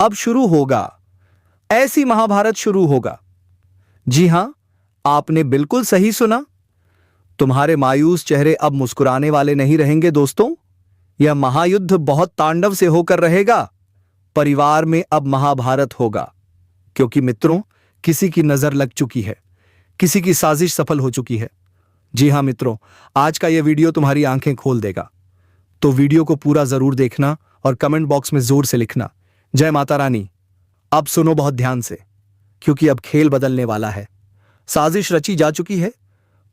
अब शुरू होगा, ऐसी महाभारत शुरू होगा। जी हां, आपने बिल्कुल सही सुना। तुम्हारे मायूस चेहरे अब मुस्कुराने वाले नहीं रहेंगे दोस्तों। यह महायुद्ध बहुत तांडव से होकर रहेगा। परिवार में अब महाभारत होगा, क्योंकि मित्रों, किसी की नजर लग चुकी है, किसी की साजिश सफल हो चुकी है। जी हां मित्रों, आज का यह वीडियो तुम्हारी आंखें खोल देगा। तो वीडियो को पूरा जरूर देखना और कमेंट बॉक्स में जोर से लिखना, जय माता रानी। अब सुनो बहुत ध्यान से, क्योंकि अब खेल बदलने वाला है। साजिश रची जा चुकी है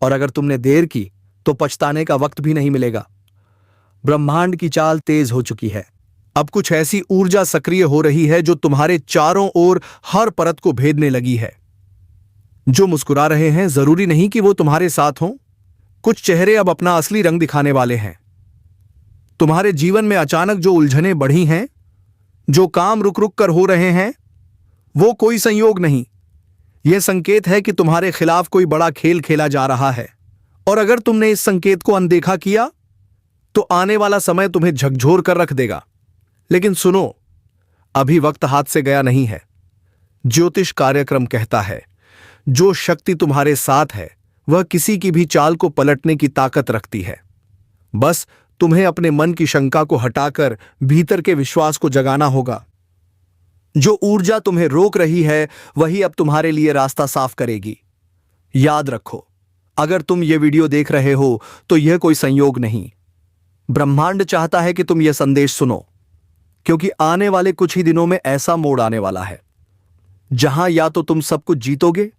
और अगर तुमने देर की तो पछताने का वक्त भी नहीं मिलेगा। ब्रह्मांड की चाल तेज हो चुकी है। अब कुछ ऐसी ऊर्जा सक्रिय हो रही है जो तुम्हारे चारों ओर हर परत को भेदने लगी है। जो मुस्कुरा रहे हैं, जरूरी नहीं कि वो तुम्हारे साथ हों। कुछ चेहरे अब अपना असली रंग दिखाने वाले हैं। तुम्हारे जीवन में अचानक जो उलझनें बढ़ी हैं, जो काम रुक रुक कर हो रहे हैं, वो कोई संयोग नहीं। यह संकेत है कि तुम्हारे खिलाफ कोई बड़ा खेल खेला जा रहा है। और अगर तुमने इस संकेत को अनदेखा किया तो आने वाला समय तुम्हें झकझोर कर रख देगा। लेकिन सुनो, अभी वक्त हाथ से गया नहीं है। ज्योतिष कार्यक्रम कहता है, जो शक्ति तुम्हारे साथ है वह किसी की भी चाल को पलटने की ताकत रखती है। बस तुम्हें अपने मन की शंका को हटाकर भीतर के विश्वास को जगाना होगा। जो ऊर्जा तुम्हें रोक रही है वही अब तुम्हारे लिए रास्ता साफ करेगी। याद रखो, अगर तुम ये वीडियो देख रहे हो तो यह कोई संयोग नहीं। ब्रह्मांड चाहता है कि तुम यह संदेश सुनो, क्योंकि आने वाले कुछ ही दिनों में ऐसा मोड़ आने वाला है जहां या तो तुम सब कुछ जीतोगे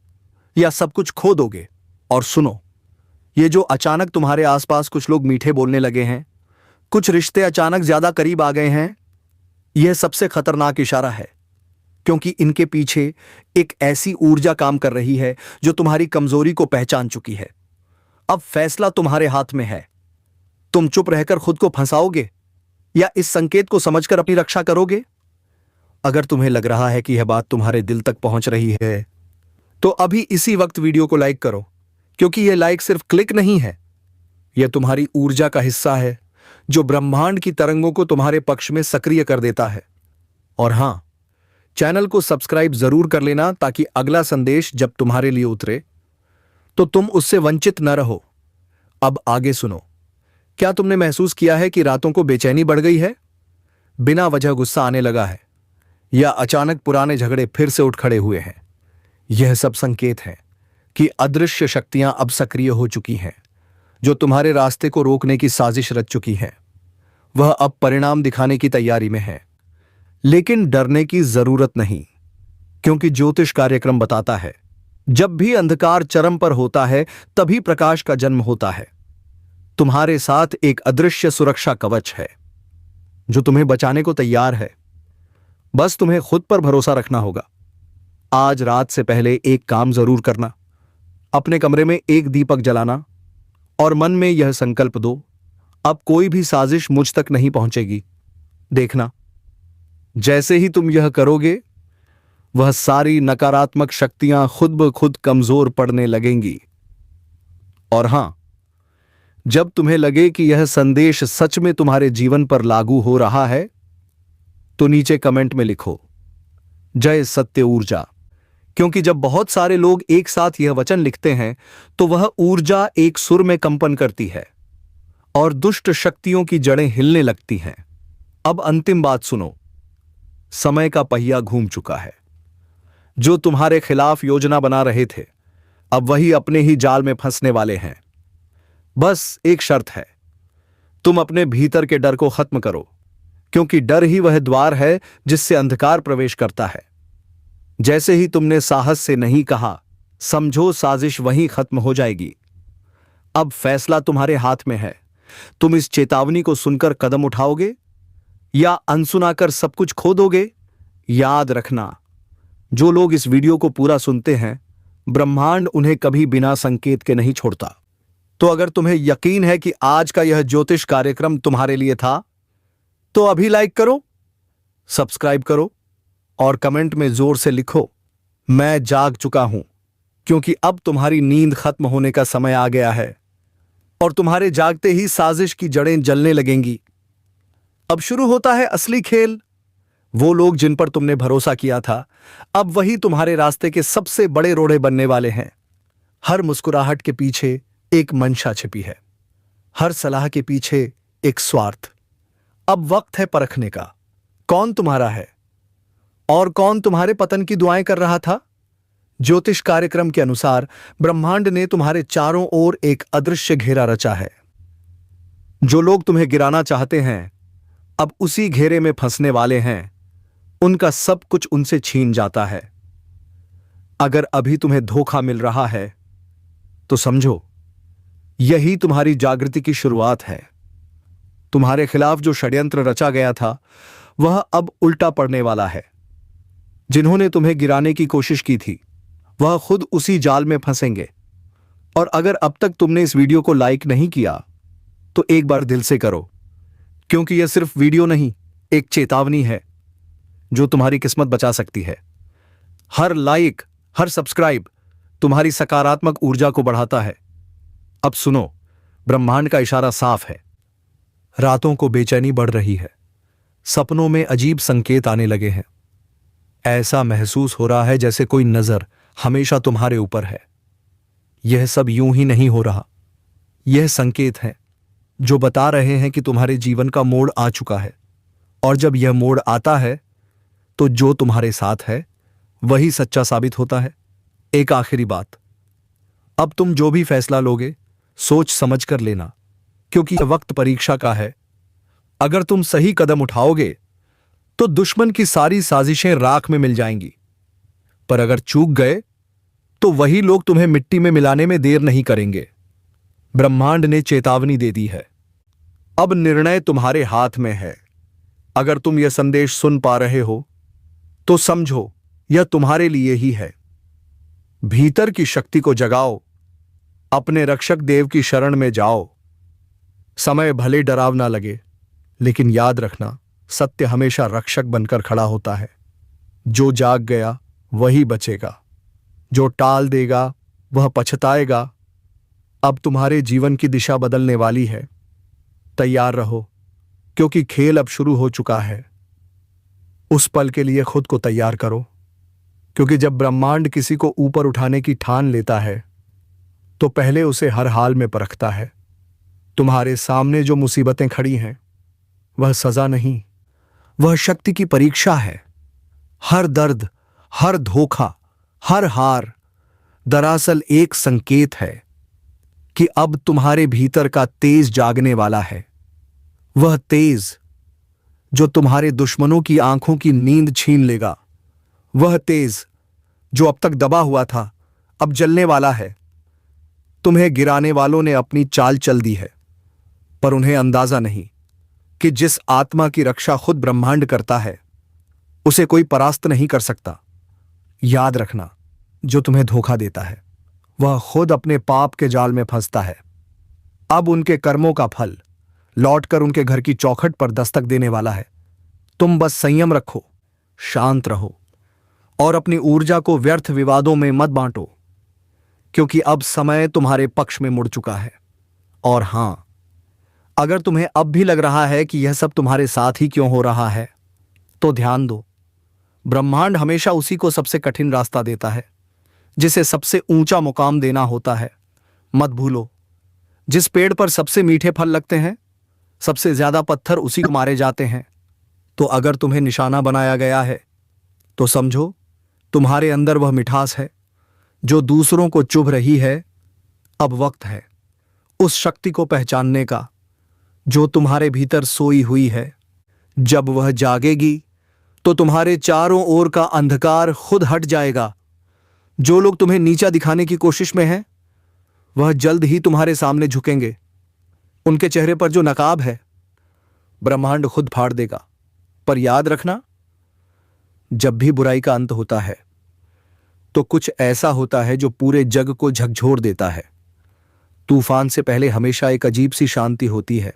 या सब कुछ खो दोगे। और सुनो, ये जो अचानक तुम्हारे आसपास कुछ लोग मीठे बोलने लगे हैं, कुछ रिश्ते अचानक ज्यादा करीब आ गए हैं, यह सबसे खतरनाक इशारा है, क्योंकि इनके पीछे एक ऐसी ऊर्जा काम कर रही है जो तुम्हारी कमजोरी को पहचान चुकी है। अब फैसला तुम्हारे हाथ में है। तुम चुप रहकर खुद को फंसाओगे या इस संकेत को समझकर अपनी रक्षा करोगे। अगर तुम्हें लग रहा है कि यह बात तुम्हारे दिल तक पहुंच रही है तो अभी इसी वक्त वीडियो को लाइक करो, क्योंकि यह लाइक सिर्फ क्लिक नहीं है, यह तुम्हारी ऊर्जा का हिस्सा है जो ब्रह्मांड की तरंगों को तुम्हारे पक्ष में सक्रिय कर देता है। और हां, चैनल को सब्सक्राइब जरूर कर लेना, ताकि अगला संदेश जब तुम्हारे लिए उतरे तो तुम उससे वंचित न रहो। अब आगे सुनो। क्या तुमने महसूस किया है कि रातों को बेचैनी बढ़ गई है, बिना वजह गुस्सा आने लगा है, या अचानक पुराने झगड़े फिर से उठ खड़े हुए हैं? यह सब संकेत है कि अदृश्य शक्तियां अब सक्रिय हो चुकी हैं, जो तुम्हारे रास्ते को रोकने की साजिश रच चुकी हैं। वह अब परिणाम दिखाने की तैयारी में है। लेकिन डरने की जरूरत नहीं, क्योंकि ज्योतिष कार्यक्रम बताता है, जब भी अंधकार चरम पर होता है तभी प्रकाश का जन्म होता है। तुम्हारे साथ एक अदृश्य सुरक्षा कवच है जो तुम्हें बचाने को तैयार है। बस तुम्हें खुद पर भरोसा रखना होगा। आज रात से पहले एक काम जरूर करना। अपने कमरे में एक दीपक जलाना और मन में यह संकल्प दो, अब कोई भी साजिश मुझ तक नहीं पहुंचेगी। देखना, जैसे ही तुम यह करोगे, वह सारी नकारात्मक शक्तियां खुद ब खुद कमजोर पड़ने लगेंगी। और हां, जब तुम्हें लगे कि यह संदेश सच में तुम्हारे जीवन पर लागू हो रहा है, तो नीचे कमेंट में लिखो, जय सत्य ऊर्जा। क्योंकि जब बहुत सारे लोग एक साथ यह वचन लिखते हैं तो वह ऊर्जा एक सुर में कंपन करती है और दुष्ट शक्तियों की जड़ें हिलने लगती हैं। अब अंतिम बात सुनो, समय का पहिया घूम चुका है। जो तुम्हारे खिलाफ योजना बना रहे थे, अब वही अपने ही जाल में फंसने वाले हैं। बस एक शर्त है, तुम अपने भीतर के डर को खत्म करो, क्योंकि डर ही वह द्वार है जिससे अंधकार प्रवेश करता है। जैसे ही तुमने साहस से नहीं कहा, समझो साजिश वहीं खत्म हो जाएगी। अब फैसला तुम्हारे हाथ में है। तुम इस चेतावनी को सुनकर कदम उठाओगे या अनसुनाकर सब कुछ खो दोगे? याद रखना, जो लोग इस वीडियो को पूरा सुनते हैं, ब्रह्मांड उन्हें कभी बिना संकेत के नहीं छोड़ता। तो अगर तुम्हें यकीन है कि आज का यह ज्योतिष कार्यक्रम तुम्हारे लिए था, तो अभी लाइक करो, सब्सक्राइब करो और कमेंट में जोर से लिखो, मैं जाग चुका हूं, क्योंकि अब तुम्हारी नींद खत्म होने का समय आ गया है और तुम्हारे जागते ही साजिश की जड़ें जलने लगेंगी। अब शुरू होता है असली खेल। वो लोग जिन पर तुमने भरोसा किया था, अब वही तुम्हारे रास्ते के सबसे बड़े रोड़े बनने वाले हैं। हर मुस्कुराहट के पीछे एक मंशा छिपी है, हर सलाह के पीछे एक स्वार्थ। अब वक्त है परखने का, कौन तुम्हारा है और कौन तुम्हारे पतन की दुआएं कर रहा था। ज्योतिष कार्यक्रम के अनुसार ब्रह्मांड ने तुम्हारे चारों ओर एक अदृश्य घेरा रचा है। जो लोग तुम्हें गिराना चाहते हैं अब उसी घेरे में फंसने वाले हैं। उनका सब कुछ उनसे छीन जाता है। अगर अभी तुम्हें धोखा मिल रहा है तो समझो यही तुम्हारी जागृति की शुरुआत है। तुम्हारे खिलाफ जो षड्यंत्र रचा गया था वह अब उल्टा पड़ने वाला है। जिन्होंने तुम्हें गिराने की कोशिश की थी वह खुद उसी जाल में फंसेंगे। और अगर अब तक तुमने इस वीडियो को लाइक नहीं किया तो एक बार दिल से करो, क्योंकि यह सिर्फ वीडियो नहीं, एक चेतावनी है जो तुम्हारी किस्मत बचा सकती है। हर लाइक, हर सब्सक्राइब तुम्हारी सकारात्मक ऊर्जा को बढ़ाता है। अब सुनो, ब्रह्मांड का इशारा साफ है। रातों को बेचैनी बढ़ रही है, सपनों में अजीब संकेत आने लगे हैं। ऐसा महसूस हो रहा है जैसे कोई नजर हमेशा तुम्हारे ऊपर है। यह सब यूं ही नहीं हो रहा, यह संकेत है जो बता रहे हैं कि तुम्हारे जीवन का मोड़ आ चुका है। और जब यह मोड़ आता है तो जो तुम्हारे साथ है वही सच्चा साबित होता है। एक आखिरी बात, अब तुम जो भी फैसला लोगे सोच समझ कर लेना, क्योंकि यह वक्त परीक्षा का है। अगर तुम सही कदम उठाओगे तो दुश्मन की सारी साजिशें राख में मिल जाएंगी, पर अगर चूक गए तो वही लोग तुम्हें मिट्टी में मिलाने में देर नहीं करेंगे। ब्रह्मांड ने चेतावनी दे दी है, अब निर्णय तुम्हारे हाथ में है। अगर तुम यह संदेश सुन पा रहे हो तो समझो यह तुम्हारे लिए ही है। भीतर की शक्ति को जगाओ, अपने रक्षक देव की शरण में जाओ। समय भले डरावना लगे, लेकिन याद रखना सत्य हमेशा रक्षक बनकर खड़ा होता है। जो जाग गया वही बचेगा, जो टाल देगा वह पछताएगा। अब तुम्हारे जीवन की दिशा बदलने वाली है। तैयार रहो, क्योंकि खेल अब शुरू हो चुका है। उस पल के लिए खुद को तैयार करो, क्योंकि जब ब्रह्मांड किसी को ऊपर उठाने की ठान लेता है तो पहले उसे हर हाल में परखता है। तुम्हारे सामने जो मुसीबतें खड़ी हैं वह सजा नहीं, वह शक्ति की परीक्षा है। हर दर्द, हर धोखा, हर हार दरअसल एक संकेत है कि अब तुम्हारे भीतर का तेज जागने वाला है। वह तेज जो तुम्हारे दुश्मनों की आंखों की नींद छीन लेगा, वह तेज जो अब तक दबा हुआ था अब जलने वाला है। तुम्हें गिराने वालों ने अपनी चाल चल दी है, पर उन्हें अंदाजा नहीं कि जिस आत्मा की रक्षा खुद ब्रह्मांड करता है उसे कोई परास्त नहीं कर सकता। याद रखना, जो तुम्हें धोखा देता है वह खुद अपने पाप के जाल में फंसता है। अब उनके कर्मों का फल लौटकर उनके घर की चौखट पर दस्तक देने वाला है। तुम बस संयम रखो, शांत रहो और अपनी ऊर्जा को व्यर्थ विवादों में मत बांटो, क्योंकि अब समय तुम्हारे पक्ष में मुड़ चुका है। और हां, अगर तुम्हें अब भी लग रहा है कि यह सब तुम्हारे साथ ही क्यों हो रहा है, तो ध्यान दो, ब्रह्मांड हमेशा उसी को सबसे कठिन रास्ता देता है जिसे सबसे ऊंचा मुकाम देना होता है। मत भूलो, जिस पेड़ पर सबसे मीठे फल लगते हैं सबसे ज्यादा पत्थर उसी को मारे जाते हैं। तो अगर तुम्हें निशाना बनाया गया है तो समझो तुम्हारे अंदर वह मिठास है जो दूसरों को चुभ रही है। अब वक्त है उस शक्ति को पहचानने का जो तुम्हारे भीतर सोई हुई है। जब वह जागेगी तो तुम्हारे चारों ओर का अंधकार खुद हट जाएगा। जो लोग तुम्हें नीचा दिखाने की कोशिश में हैं वह जल्द ही तुम्हारे सामने झुकेंगे। उनके चेहरे पर जो नकाब है ब्रह्मांड खुद फाड़ देगा। पर याद रखना, जब भी बुराई का अंत होता है तो कुछ ऐसा होता है जो पूरे जग को झकझोर देता है। तूफान से पहले हमेशा एक अजीब सी शांति होती है।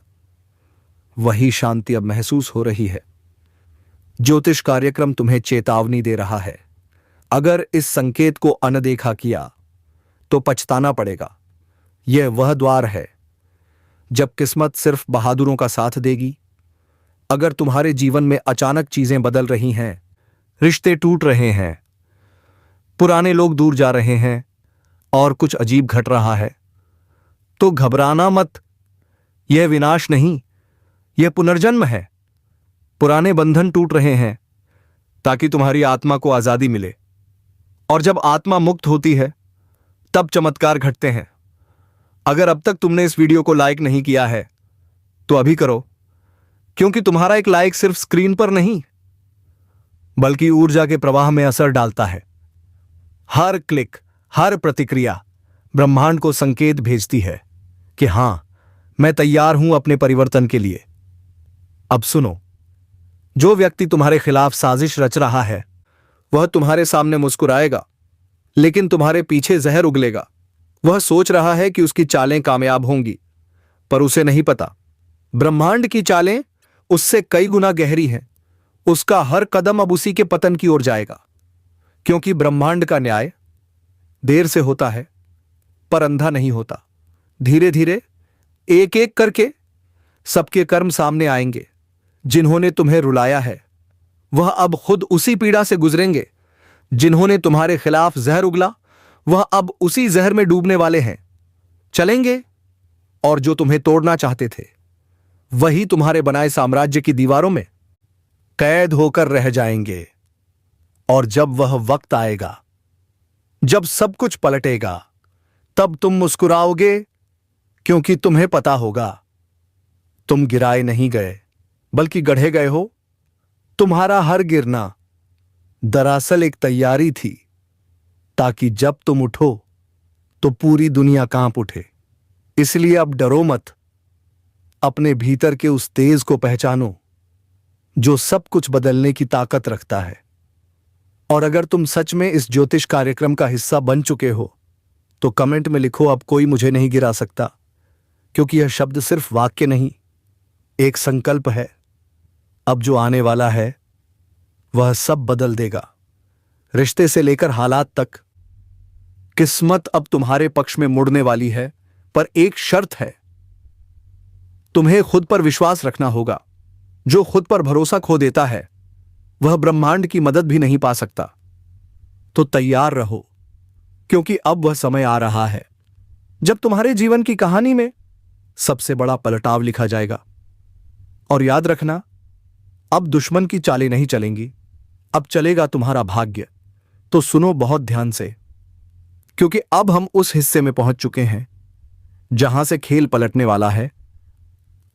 वही शांति अब महसूस हो रही है। ज्योतिष कार्यक्रम तुम्हें चेतावनी दे रहा है, अगर इस संकेत को अनदेखा किया तो पछताना पड़ेगा। यह वह द्वार है जब किस्मत सिर्फ बहादुरों का साथ देगी। अगर तुम्हारे जीवन में अचानक चीजें बदल रही हैं, रिश्ते टूट रहे हैं, पुराने लोग दूर जा रहे हैं और कुछ अजीब घट रहा है, तो घबराना मत। यह विनाश नहीं, यह पुनर्जन्म है। पुराने बंधन टूट रहे हैं ताकि तुम्हारी आत्मा को आजादी मिले, और जब आत्मा मुक्त होती है तब चमत्कार घटते हैं। अगर अब तक तुमने इस वीडियो को लाइक नहीं किया है तो अभी करो, क्योंकि तुम्हारा एक लाइक सिर्फ स्क्रीन पर नहीं बल्कि ऊर्जा के प्रवाह में असर डालता है। हर क्लिक, हर प्रतिक्रिया ब्रह्मांड को संकेत भेजती है कि हां, मैं तैयार हूं अपने परिवर्तन के लिए। अब सुनो, जो व्यक्ति तुम्हारे खिलाफ साजिश रच रहा है वह तुम्हारे सामने मुस्कुराएगा, लेकिन तुम्हारे पीछे जहर उगलेगा। वह सोच रहा है कि उसकी चालें कामयाब होंगी, पर उसे नहीं पता ब्रह्मांड की चालें उससे कई गुना गहरी हैं। उसका हर कदम अब उसी के पतन की ओर जाएगा, क्योंकि ब्रह्मांड का न्याय देर से होता है पर अंधा नहीं होता। धीरे धीरे, एक एक करके सबके कर्म सामने आएंगे। जिन्होंने तुम्हें रुलाया है वह अब खुद उसी पीड़ा से गुजरेंगे। जिन्होंने तुम्हारे खिलाफ जहर उगला वह अब उसी जहर में डूबने वाले हैं, चलेंगे। और जो तुम्हें तोड़ना चाहते थे वही तुम्हारे बनाए साम्राज्य की दीवारों में कैद होकर रह जाएंगे। और जब वह वक्त आएगा जब सब कुछ पलटेगा, तब तुम मुस्कुराओगे, क्योंकि तुम्हें पता होगा तुम गिराए नहीं गए बल्कि गढ़े गए हो। तुम्हारा हर गिरना दरअसल एक तैयारी थी, ताकि जब तुम उठो तो पूरी दुनिया कांप उठे। इसलिए अब डरो मत। अपने भीतर के उस तेज को पहचानो जो सब कुछ बदलने की ताकत रखता है। और अगर तुम सच में इस ज्योतिष कार्यक्रम का हिस्सा बन चुके हो तो कमेंट में लिखो, अब कोई मुझे नहीं गिरा सकता, क्योंकि यह शब्द सिर्फ वाक्य नहीं, एक संकल्प है। अब जो आने वाला है वह सब बदल देगा, रिश्ते से लेकर हालात तक। किस्मत अब तुम्हारे पक्ष में मुड़ने वाली है, पर एक शर्त है, तुम्हें खुद पर विश्वास रखना होगा। जो खुद पर भरोसा खो देता है वह ब्रह्मांड की मदद भी नहीं पा सकता। तो तैयार रहो, क्योंकि अब वह समय आ रहा है जब तुम्हारे जीवन की कहानी में सबसे बड़ा पलटाव लिखा जाएगा। और याद रखना, अब दुश्मन की चालें नहीं चलेंगी, अब चलेगा तुम्हारा भाग्य। तो सुनो बहुत ध्यान से, क्योंकि अब हम उस हिस्से में पहुंच चुके हैं जहां से खेल पलटने वाला है।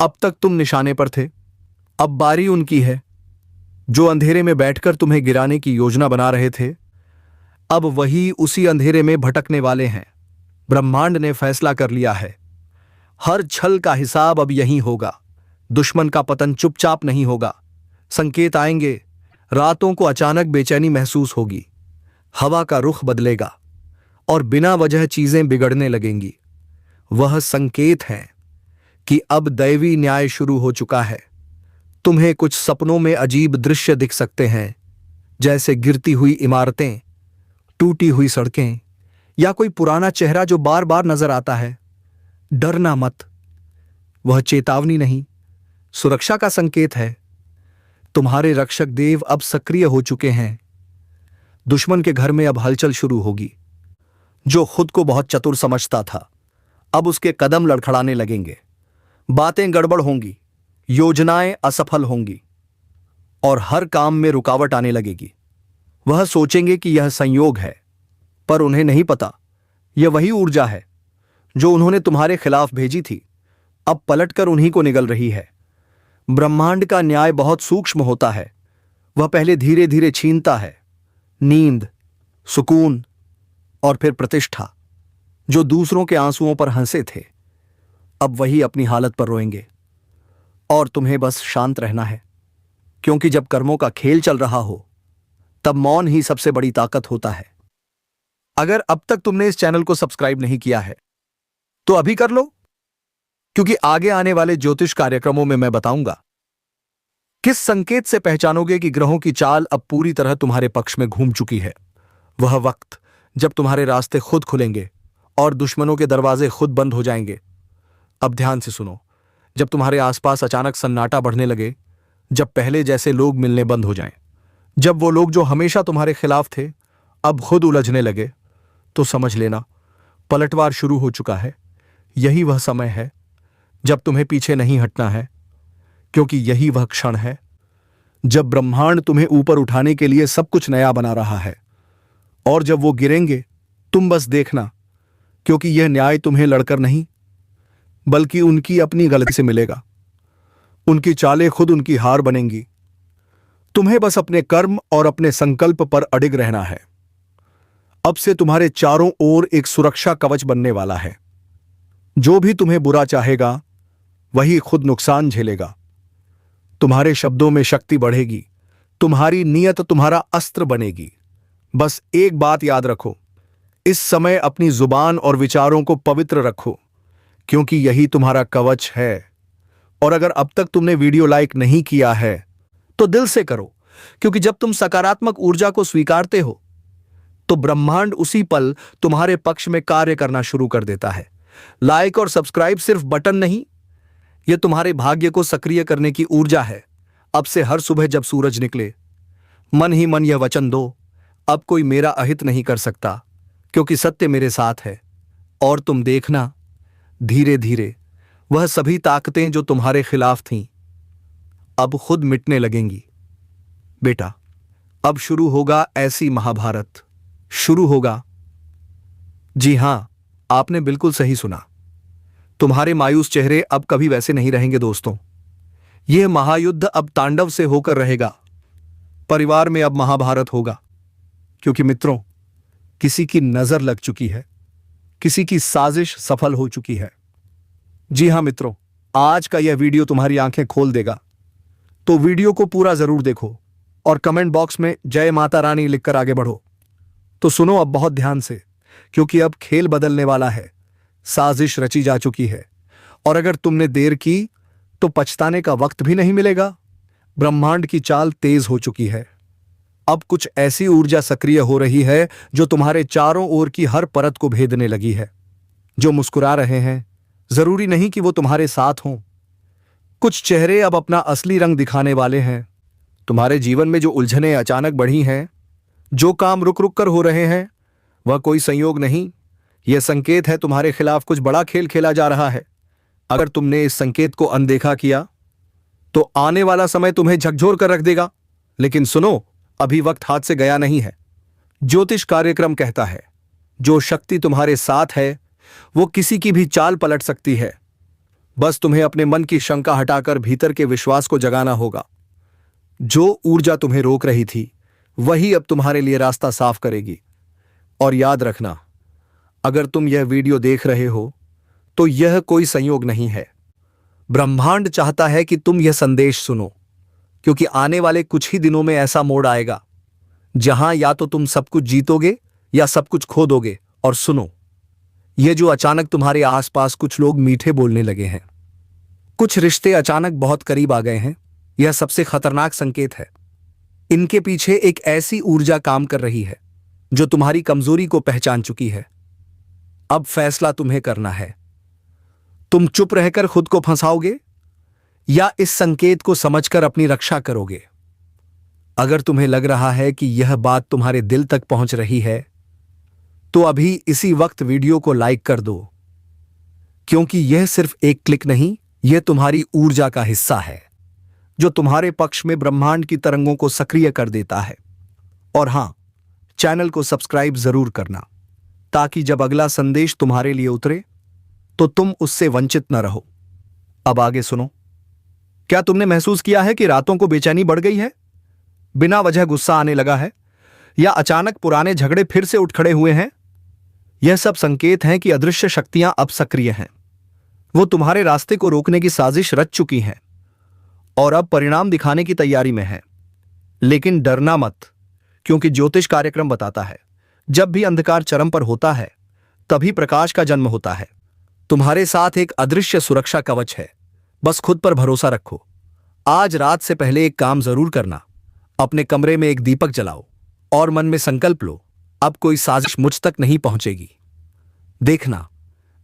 अब तक तुम निशाने पर थे, अब बारी उनकी है जो अंधेरे में बैठकर तुम्हें गिराने की योजना बना रहे थे। अब वही उसी अंधेरे में भटकने वाले हैं। ब्रह्मांड ने फैसला कर लिया है, हर छल का हिसाब अब यहीं होगा। दुश्मन का पतन चुपचाप नहीं होगा। संकेत आएंगे, रातों को अचानक बेचैनी महसूस होगी, हवा का रुख बदलेगा और बिना वजह चीजें बिगड़ने लगेंगी। वह संकेत है कि अब दैवी न्याय शुरू हो चुका है। तुम्हें कुछ सपनों में अजीब दृश्य दिख सकते हैं, जैसे गिरती हुई इमारतें, टूटी हुई सड़कें, या कोई पुराना चेहरा जो बार बार नजर आता है। डरना मत, वह चेतावनी नहीं, सुरक्षा का संकेत है। तुम्हारे रक्षक देव अब सक्रिय हो चुके हैं। दुश्मन के घर में अब हलचल शुरू होगी। जो खुद को बहुत चतुर समझता था अब उसके कदम लड़खड़ाने लगेंगे। बातें गड़बड़ होंगी, योजनाएं असफल होंगी और हर काम में रुकावट आने लगेगी। वह सोचेंगे कि यह संयोग है, पर उन्हें नहीं पता यह वही ऊर्जा है जो उन्होंने तुम्हारे खिलाफ भेजी थी, अब पलटकर उन्हीं को निगल रही है। ब्रह्मांड का न्याय बहुत सूक्ष्म होता है। वह पहले धीरे धीरे छीनता है नींद, सुकून और फिर प्रतिष्ठा। जो दूसरों के आंसुओं पर हंसे थे अब वही अपनी हालत पर रोएंगे। और तुम्हें बस शांत रहना है, क्योंकि जब कर्मों का खेल चल रहा हो तब मौन ही सबसे बड़ी ताकत होता है। अगर अब तक तुमने इस चैनल को सब्सक्राइब नहीं किया है तो अभी कर लो, क्योंकि आगे आने वाले ज्योतिष कार्यक्रमों में मैं बताऊंगा किस संकेत से पहचानोगे कि ग्रहों की चाल अब पूरी तरह तुम्हारे पक्ष में घूम चुकी है। वह वक्त जब तुम्हारे रास्ते खुद खुलेंगे और दुश्मनों के दरवाजे खुद बंद हो जाएंगे। अब ध्यान से सुनो, जब तुम्हारे आसपास अचानक सन्नाटा बढ़ने लगे, जब पहले जैसे लोग मिलने बंद हो जाएं, जब वो लोग जो हमेशा तुम्हारे खिलाफ थे अब खुद उलझने लगे, तो समझ लेना पलटवार शुरू हो चुका है। यही वह समय है जब तुम्हें पीछे नहीं हटना है, क्योंकि यही वह क्षण है जब ब्रह्मांड तुम्हें ऊपर उठाने के लिए सब कुछ नया बना रहा है। और जब वो गिरेंगे तुम बस देखना, क्योंकि यह न्याय तुम्हें लड़कर नहीं बल्कि उनकी अपनी गलती से मिलेगा। उनकी चालें खुद उनकी हार बनेंगी। तुम्हें बस अपने कर्म और अपने संकल्प पर अडिग रहना है। अब से तुम्हारे चारों ओर एक सुरक्षा कवच बनने वाला है। जो भी तुम्हें बुरा चाहेगा वही खुद नुकसान झेलेगा। तुम्हारे शब्दों में शक्ति बढ़ेगी, तुम्हारी नीयत तुम्हारा अस्त्र बनेगी। बस एक बात याद रखो, इस समय अपनी जुबान और विचारों को पवित्र रखो, क्योंकि यही तुम्हारा कवच है। और अगर अब तक तुमने वीडियो लाइक नहीं किया है तो दिल से करो, क्योंकि जब तुम सकारात्मक ऊर्जा को स्वीकारते हो तो ब्रह्मांड उसी पल तुम्हारे पक्ष में कार्य करना शुरू कर देता है। लाइक और सब्सक्राइब सिर्फ बटन नहीं, यह तुम्हारे भाग्य को सक्रिय करने की ऊर्जा है। अब से हर सुबह जब सूरज निकले मन ही मन यह वचन दो, अब कोई मेरा अहित नहीं कर सकता, क्योंकि सत्य मेरे साथ है। और तुम देखना धीरे धीरे वह सभी ताकतें जो तुम्हारे खिलाफ थीं अब खुद मिटने लगेंगी। बेटा, अब शुरू होगा ऐसी महाभारत, शुरू होगा। जी हां, आपने बिल्कुल सही सुना। तुम्हारे मायूस चेहरे अब कभी वैसे नहीं रहेंगे दोस्तों। यह महायुद्ध अब तांडव से होकर रहेगा। परिवार में अब महाभारत होगा, क्योंकि मित्रों, किसी की नजर लग चुकी है, किसी की साजिश सफल हो चुकी है। जी हां मित्रों, आज का यह वीडियो तुम्हारी आंखें खोल देगा। तो वीडियो को पूरा जरूर देखो और कमेंट बॉक्स में जय माता रानी लिखकर आगे बढ़ो। तो सुनो अब बहुत ध्यान से, क्योंकि अब खेल बदलने वाला है। साजिश रची जा चुकी है, और अगर तुमने देर की तो पछताने का वक्त भी नहीं मिलेगा। ब्रह्मांड की चाल तेज हो चुकी है। अब कुछ ऐसी ऊर्जा सक्रिय हो रही है जो तुम्हारे चारों ओर की हर परत को भेदने लगी है। जो मुस्कुरा रहे हैं जरूरी नहीं कि वो तुम्हारे साथ हों। कुछ चेहरे अब अपना असली रंग दिखाने वाले हैं। तुम्हारे जीवन में जो उलझनें अचानक बढ़ी हैं, जो काम रुक रुक कर हो रहे हैं, वह कोई संयोग नहीं, यह संकेत है तुम्हारे खिलाफ कुछ बड़ा खेल खेला जा रहा है। अगर तुमने इस संकेत को अनदेखा किया तो आने वाला समय तुम्हें झकझोर कर रख देगा। लेकिन सुनो, अभी वक्त हाथ से गया नहीं है। ज्योतिष कार्यक्रम कहता है, जो शक्ति तुम्हारे साथ है वो किसी की भी चाल पलट सकती है। बस तुम्हें अपने मन की शंका हटाकर भीतर के विश्वास को जगाना होगा। जो ऊर्जा तुम्हें रोक रही थी वही अब तुम्हारे लिए रास्ता साफ करेगी। और याद रखना, अगर तुम यह वीडियो देख रहे हो तो यह कोई संयोग नहीं है। ब्रह्मांड चाहता है कि तुम यह संदेश सुनो, क्योंकि आने वाले कुछ ही दिनों में ऐसा मोड़ आएगा जहां या तो तुम सब कुछ जीतोगे या सब कुछ खो दोगे। और सुनो, यह जो अचानक तुम्हारे आसपास कुछ लोग मीठे बोलने लगे हैं, कुछ रिश्ते अचानक बहुत करीब आ गए हैं, यह सबसे खतरनाक संकेत है। इनके पीछे एक ऐसी ऊर्जा काम कर रही है जो तुम्हारी कमजोरी को पहचान चुकी है। अब फैसला तुम्हें करना है। तुम चुप रहकर खुद को फंसाओगे या इस संकेत को समझकर अपनी रक्षा करोगे। अगर तुम्हें लग रहा है कि यह बात तुम्हारे दिल तक पहुंच रही है तो अभी इसी वक्त वीडियो को लाइक कर दो, क्योंकि यह सिर्फ एक क्लिक नहीं, यह तुम्हारी ऊर्जा का हिस्सा है जो तुम्हारे पक्ष में ब्रह्मांड की तरंगों को सक्रिय कर देता है। और हां, चैनल को सब्सक्राइब जरूर करना, ताकि जब अगला संदेश तुम्हारे लिए उतरे तो तुम उससे वंचित न रहो। अब आगे सुनो। क्या तुमने महसूस किया है कि रातों को बेचैनी बढ़ गई है, बिना वजह गुस्सा आने लगा है, या अचानक पुराने झगड़े फिर से उठ खड़े हुए हैं? यह सब संकेत हैं कि अदृश्य शक्तियां अब सक्रिय हैं। वो तुम्हारे रास्ते को रोकने की साजिश रच चुकी हैं और अब परिणाम दिखाने की तैयारी में है। लेकिन डरना मत, क्योंकि ज्योतिष कार्यक्रम बताता है, जब भी अंधकार चरम पर होता है तभी प्रकाश का जन्म होता है। तुम्हारे साथ एक अदृश्य सुरक्षा कवच है। बस खुद पर भरोसा रखो। आज रात से पहले एक काम जरूर करना, अपने कमरे में एक दीपक जलाओ और मन में संकल्प लो, अब कोई साजिश मुझ तक नहीं पहुंचेगी। देखना,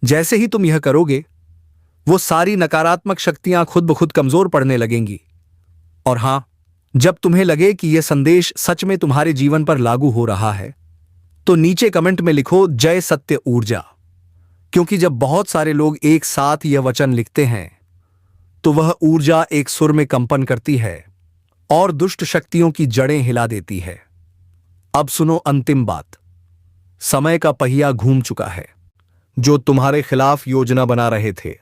जैसे ही तुम यह करोगे वो सारी नकारात्मक शक्तियां खुद ब खुद कमजोर पड़ने लगेंगी। और हां, जब तुम्हें लगे कि यह संदेश सच में तुम्हारे जीवन पर लागू हो रहा है, तो नीचे कमेंट में लिखो जय सत्य ऊर्जा। क्योंकि जब बहुत सारे लोग एक साथ यह वचन लिखते हैं, तो वह ऊर्जा एक सुर में कंपन करती है और दुष्ट शक्तियों की जड़ें हिला देती है। अब सुनो अंतिम बात। समय का पहिया घूम चुका है। जो तुम्हारे खिलाफ योजना बना रहे थे,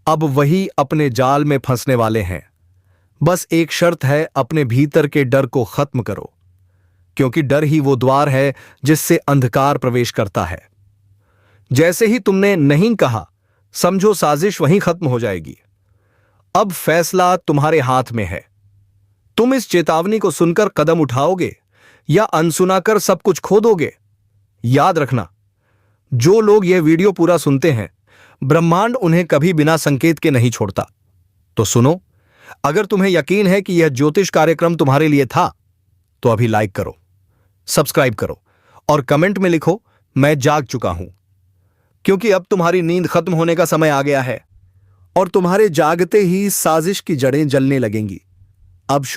अब वही अपने जाल में फंसने वाले हैं। बस एक शर्त है, अपने भीतर के डर को खत्म करो, क्योंकि डर ही वो द्वार है जिससे अंधकार प्रवेश करता है। जैसे ही तुमने नहीं कहा, समझो साजिश वहीं खत्म हो जाएगी। अब फैसला तुम्हारे हाथ में है। तुम इस चेतावनी को सुनकर कदम उठाओगे या अनसुना कर सब कुछ खो दोगे। याद रखना, जो लोग यह वीडियो पूरा सुनते हैं, ब्रह्मांड उन्हें कभी बिना संकेत के नहीं छोड़ता। तो सुनो, अगर तुम्हें यकीन है कि यह ज्योतिष कार्यक्रम तुम्हारे लिए था, तो अभी लाइक करो, सब्सक्राइब करो और कमेंट में लिखो मैं जाग चुका हूं। क्योंकि अब तुम्हारी नींद खत्म होने का समय आ गया है और तुम्हारे जागते ही साजिश की जड़ें जलने लगेंगी। अब शुरू